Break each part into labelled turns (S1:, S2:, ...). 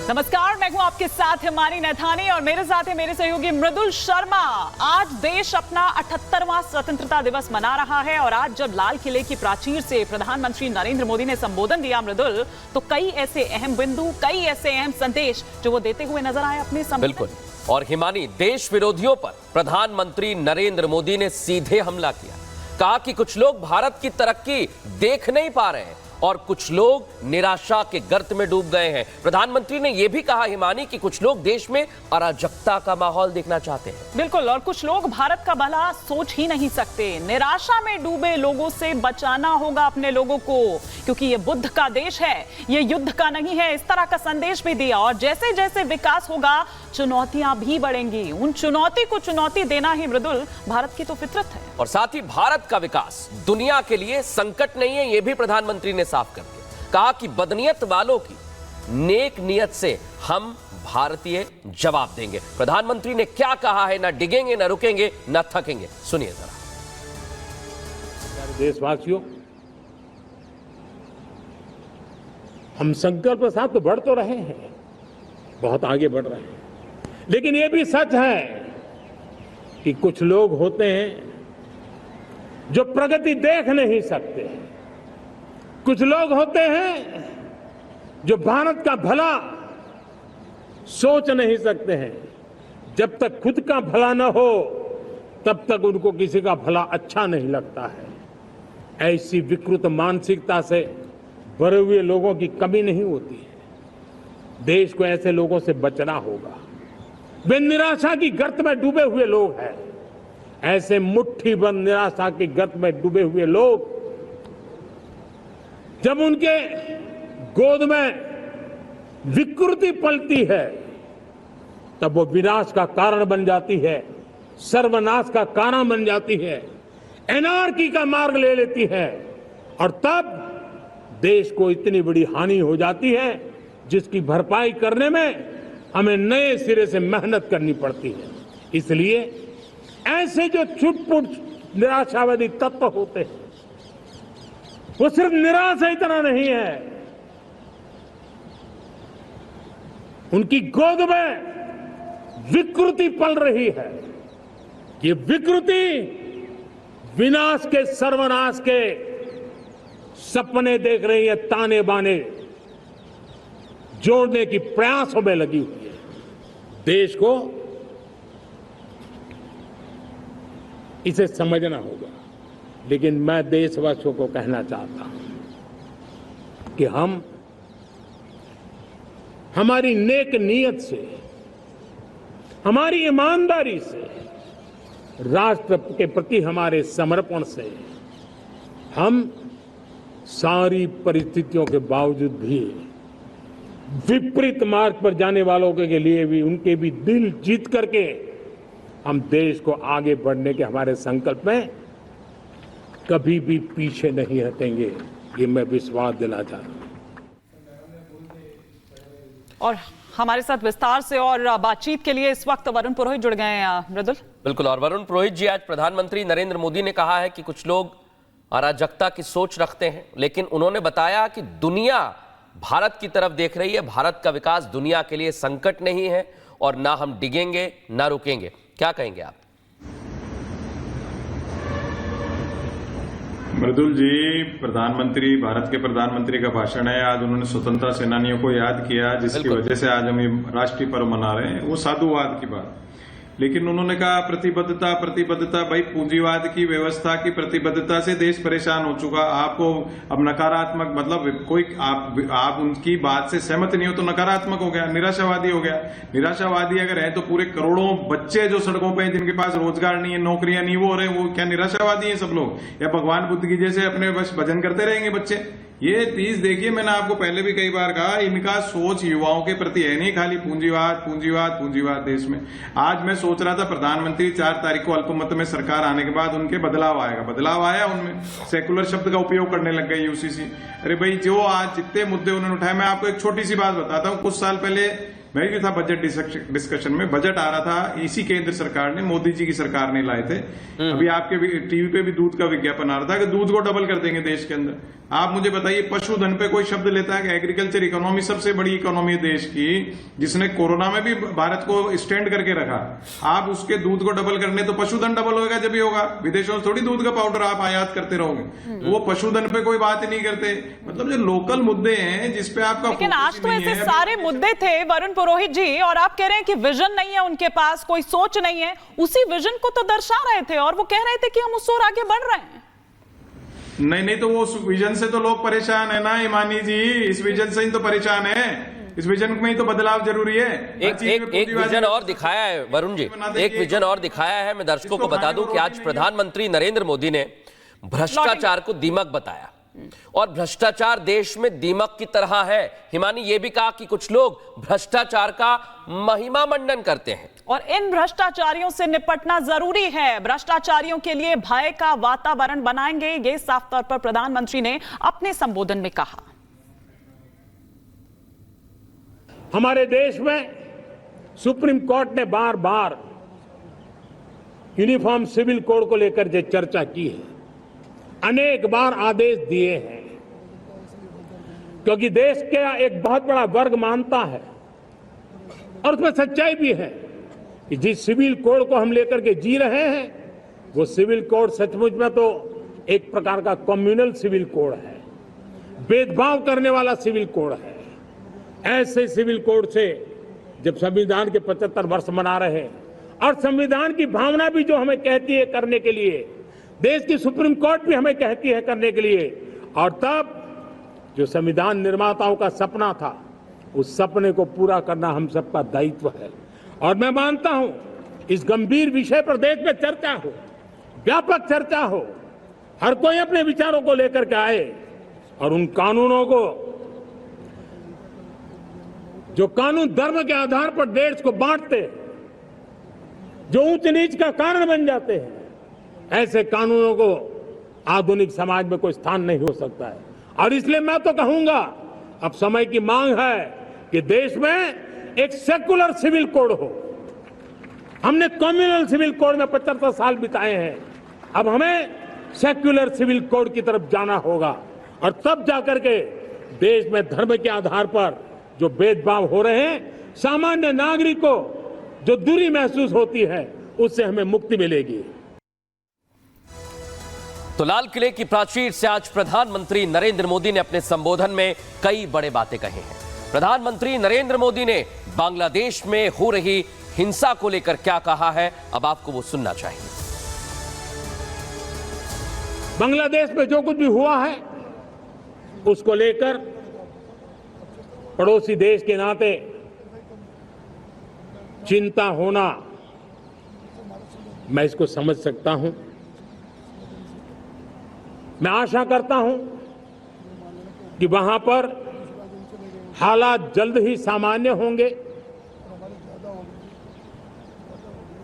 S1: नमस्कार, मैं हूं आपके साथ हिमानी नैथानी और मेरे साथ है मेरे सहयोगी मृदुल शर्मा। आज देश अपना 78वां स्वतंत्रता दिवस मना रहा है और आज जब लाल किले की प्राचीर से प्रधानमंत्री नरेंद्र मोदी ने संबोधन दिया मृदुल, तो कई ऐसे अहम बिंदु, कई ऐसे अहम संदेश जो वो देते हुए नजर आए अपने संबोधन।
S2: बिल्कुल। और हिमानी, देश विरोधियों पर प्रधानमंत्री नरेंद्र मोदी ने सीधे हमला किया। कहा कि कुछ लोग भारत की तरक्की देख नहीं पा रहे हैं और कुछ लोग निराशा के गर्त में डूब गए हैं। प्रधानमंत्री ने यह भी कहा हिमानी कि कुछ लोग देश में अराजकता का माहौल देखना चाहते हैं।
S1: बिल्कुल, और कुछ लोग भारत का भला सोच ही नहीं सकते। निराशा में डूबे लोगों से बचाना होगा अपने लोगों को, क्योंकि ये बुद्ध का देश है, ये युद्ध का नहीं है। इस तरह का संदेश भी दिया। और जैसे जैसे विकास होगा, चुनौतियां भी बढ़ेंगी। उन चुनौती को चुनौती देना ही मृदुल भारत की तो फितरत है।
S2: और साथ ही भारत का विकास दुनिया के लिए संकट नहीं है, यह भी प्रधानमंत्री ने साफ कर दिया। कहा कि बदनीयत वालों की नेक नियत से हम भारतीय जवाब देंगे। प्रधानमंत्री ने क्या कहा है, ना डिगेंगे, ना रुकेंगे, ना थकेंगे। सुनिए जरा।
S3: देशवासियों, हम संकल्प के साथ तो बढ़ तो रहे हैं, बहुत आगे बढ़ रहे हैं, लेकिन यह भी सच है कि कुछ लोग होते हैं जो प्रगति देख नहीं सकते। कुछ लोग होते हैं जो भारत का भला सोच नहीं सकते हैं। जब तक खुद का भला न हो, तब तक उनको किसी का भला अच्छा नहीं लगता है। ऐसी विकृत मानसिकता से भरे हुए लोगों की कमी नहीं होती है। देश को ऐसे लोगों से बचना होगा। वे निराशा की गर्त में डूबे हुए लोग हैं। ऐसे मुट्ठी भर निराशा की गर्त में डूबे हुए लोग, जब उनके गोद में विकृति पलती है, तब वो विनाश का कारण बन जाती है, सर्वनाश का कारण बन जाती है, एनार्की का मार्ग ले लेती है। और तब देश को इतनी बड़ी हानि हो जाती है, जिसकी भरपाई करने में हमें नए सिरे से मेहनत करनी पड़ती है। इसलिए ऐसे जो छुटपुट निराशावादी तत्व होते हैं, वो सिर्फ निराशा इतना नहीं है, उनकी गोद में विकृति पल रही है। ये विकृति विनाश के, सर्वनाश के सपने देख रही है, ताने बाने जोड़ने की प्रयासों में लगी हुई है। देश को इसे समझना होगा। लेकिन मैं देशवासियों को कहना चाहता हूं कि हम हमारी नेक नीयत से, हमारी ईमानदारी से, राष्ट्र के प्रति हमारे समर्पण से, हम सारी परिस्थितियों के बावजूद भी विपरीत मार्ग पर जाने वालों के लिए भी, उनके भी दिल जीत करके हम देश को आगे बढ़ने के हमारे संकल्प में कभी भी पीछे नहीं हटेंगे। ये मैं विश्वास दिला चाहता हूं।
S1: और हमारे साथ विस्तार से और बातचीत के लिए इस वक्त वरुण पुरोहित जुड़ गए हैं मृदुल।
S2: बिल्कुल। और वरुण पुरोहित जी, आज प्रधानमंत्री नरेंद्र मोदी ने कहा है कि कुछ लोग अराजकता की सोच रखते हैं, लेकिन उन्होंने बताया कि दुनिया भारत की तरफ देख रही है। भारत का विकास दुनिया के लिए संकट नहीं है और ना हम डिगेंगे, ना रुकेंगे। क्या कहेंगे आप?
S4: मृदुल जी, प्रधानमंत्री, भारत के प्रधानमंत्री का भाषण है। आज उन्होंने स्वतंत्रता सेनानियों को याद किया, जिसकी वजह से आज हम ये राष्ट्रीय पर्व मना रहे हैं। वो साधुवाद की बात, लेकिन उन्होंने कहा प्रतिबद्धता, प्रतिबद्धता। भाई, पूंजीवाद की व्यवस्था की प्रतिबद्धता से देश परेशान हो चुका। आपको अब नकारात्मक, मतलब कोई आप उनकी बात से सहमत नहीं हो तो नकारात्मक हो गया, निराशावादी हो गया। निराशावादी अगर है तो पूरे करोड़ों बच्चे जो सड़कों पे, जिनके पास रोजगार नहीं है, नौकरियां नहीं, वो हो रहे, वो क्या निराशावादी है सब लोग? या भगवान बुद्ध की जैसे अपने बस भजन करते रहेंगे बच्चे? ये चीज देखिए, मैंने आपको पहले भी कई बार कहा, इनका सोच युवाओं के प्रति है नहीं, खाली पूंजीवाद पूंजीवाद पूंजीवाद देश में। आज मैं सोच रहा था प्रधानमंत्री 4 तारीख को अल्पमत में सरकार आने के बाद उनके बदलाव आएगा। बदलाव आया, उनमें सेकुलर शब्द का उपयोग करने लग गई यूसीसी। अरे भाई, जो आज जितने मुद्दे उन्होंने उठाए, मैं आपको एक छोटी सी बात बताता हूँ। कुछ साल पहले मैं भी था बजट डिस्कशन में। बजट आ रहा था, इसी केंद्र सरकार ने, मोदी जी की सरकार ने लाए थे। अभी आपके टीवी पे भी दूध का विज्ञापन आ रहा था कि दूध को डबल कर देंगे देश के अंदर। आप मुझे बताइए, पशुधन पे कोई शब्द लेता है कि एग्रीकल्चर इकोनॉमी सबसे बड़ी इकोनॉमी है देश की, जिसने कोरोना में भी भारत को स्टैंड करके रखा। आप उसके दूध को डबल करने, तो पशुधन डबल होगा जब ही होगा। विदेशों से थोड़ी दूध का पाउडर आप आयात करते रहोगे। वो पशुधन पे कोई बात ही नहीं करते। मतलब जो लोकल मुद्दे हैं जिसपे आपका,
S1: लेकिन आज तो ऐसे सारे मुद्दे थे वरुण पुरोहित जी, और आप कह रहे हैं कि विजन नहीं है उनके पास, कोई सोच नहीं है। उसी विजन को तो दर्शा रहे थे और वो कह रहे थे कि हम उस ओर आगे बढ़ रहे हैं।
S4: नहीं तो वो विजन से तो लोग परेशान है ना ईमानी जी, इस विजन से ही तो परेशान है। इस विजन में ही तो बदलाव जरूरी है।
S2: एक विजन और दिखाया है वरुण जी, एक विजन और दिखाया है। मैं दर्शकों को बता दूं कि आज प्रधानमंत्री नरेंद्र मोदी ने भ्रष्टाचार को दीमक बताया, और भ्रष्टाचार देश में दीमक की तरह है। हिमानी ये भी कहा कि कुछ लोग भ्रष्टाचार का महिमा मंडन करते हैं,
S1: और इन भ्रष्टाचारियों से निपटना जरूरी है। भ्रष्टाचारियों के लिए भय का वातावरण बनाएंगे, ये साफ तौर पर प्रधानमंत्री ने अपने संबोधन में कहा।
S3: हमारे देश में सुप्रीम कोर्ट ने बार बार यूनिफॉर्म सिविल कोड को लेकर जो चर्चा की है, अनेक बार आदेश दिए हैं, क्योंकि देश का एक बहुत बड़ा वर्ग मानता है, और उसमें सच्चाई भी है, कि जिस सिविल कोड को हम लेकर के जी रहे हैं, वो सिविल कोड सचमुच में तो एक प्रकार का कम्युनल सिविल कोड है, भेदभाव करने वाला सिविल कोड है। ऐसे सिविल कोड से जब संविधान के 75 वर्ष मना रहे हैं, और संविधान की भावना भी जो हमें कहती है करने के लिए, देश की सुप्रीम कोर्ट भी हमें कहती है करने के लिए, और तब जो संविधान निर्माताओं का सपना था, उस सपने को पूरा करना हम सबका दायित्व है। और मैं मानता हूं इस गंभीर विषय पर देश में चर्चा हो, व्यापक चर्चा हो, हर कोई अपने विचारों को लेकर के आए, और उन कानूनों को, जो कानून धर्म के आधार पर देश को बांटते, जो ऊंच नीच का कारण बन जाते हैं, ऐसे कानूनों को आधुनिक समाज में कोई स्थान नहीं हो सकता है। और इसलिए मैं तो कहूंगा, अब समय की मांग है कि देश में एक सेकुलर सिविल कोड हो। हमने कम्युनल सिविल कोड में 75 साल बिताए हैं, अब हमें सेक्युलर सिविल कोड की तरफ जाना होगा, और तब जाकर के देश में धर्म के आधार पर जो भेदभाव हो रहे हैं, सामान्य नागरिक को जो दूरी महसूस होती है, उससे हमें मुक्ति मिलेगी।
S2: तो लाल किले की प्राचीर से आज प्रधानमंत्री नरेंद्र मोदी ने अपने संबोधन में कई बड़े बातें कही हैं। प्रधानमंत्री नरेंद्र मोदी ने बांग्लादेश में हो रही हिंसा को लेकर क्या कहा है, अब आपको वो सुनना चाहिए।
S3: बांग्लादेश में जो कुछ भी हुआ है, उसको लेकर पड़ोसी देश के नाते चिंता होना, मैं इसको समझ सकता हूं। मैं आशा करता हूं कि वहां पर हालात जल्द ही सामान्य होंगे,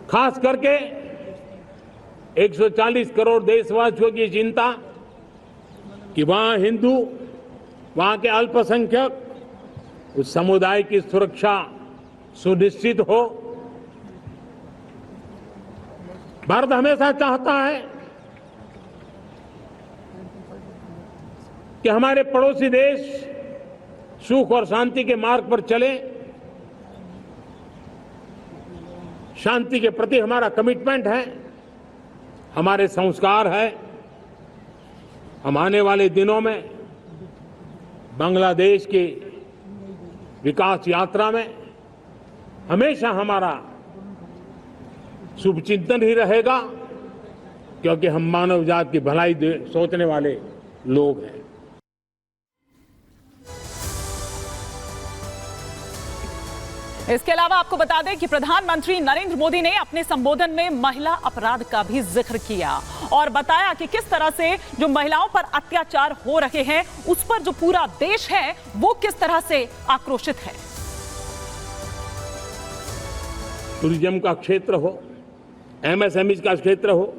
S3: खास करके 140 करोड़ देशवासियों की चिंता कि वहां हिंदू, वहां के अल्पसंख्यक, उस समुदाय की सुरक्षा सुनिश्चित हो। भारत हमेशा चाहता है कि हमारे पड़ोसी देश सुख और शांति के मार्ग पर चले। शांति के प्रति हमारा कमिटमेंट है, हमारे संस्कार है। हम आने वाले दिनों में बांग्लादेश की विकास यात्रा में हमेशा हमारा शुभचिंतन ही रहेगा, क्योंकि हम मानव जाति की भलाई सोचने वाले लोग हैं।
S1: इसके अलावा आपको बता दें कि प्रधानमंत्री नरेंद्र मोदी ने अपने संबोधन में महिला अपराध का भी जिक्र किया और बताया कि किस तरह से जो महिलाओं पर अत्याचार हो रहे हैं, उस पर जो पूरा देश है वो किस तरह से आक्रोशित है।
S3: टूरिज्म का क्षेत्र हो, एमएसएमई का क्षेत्र हो,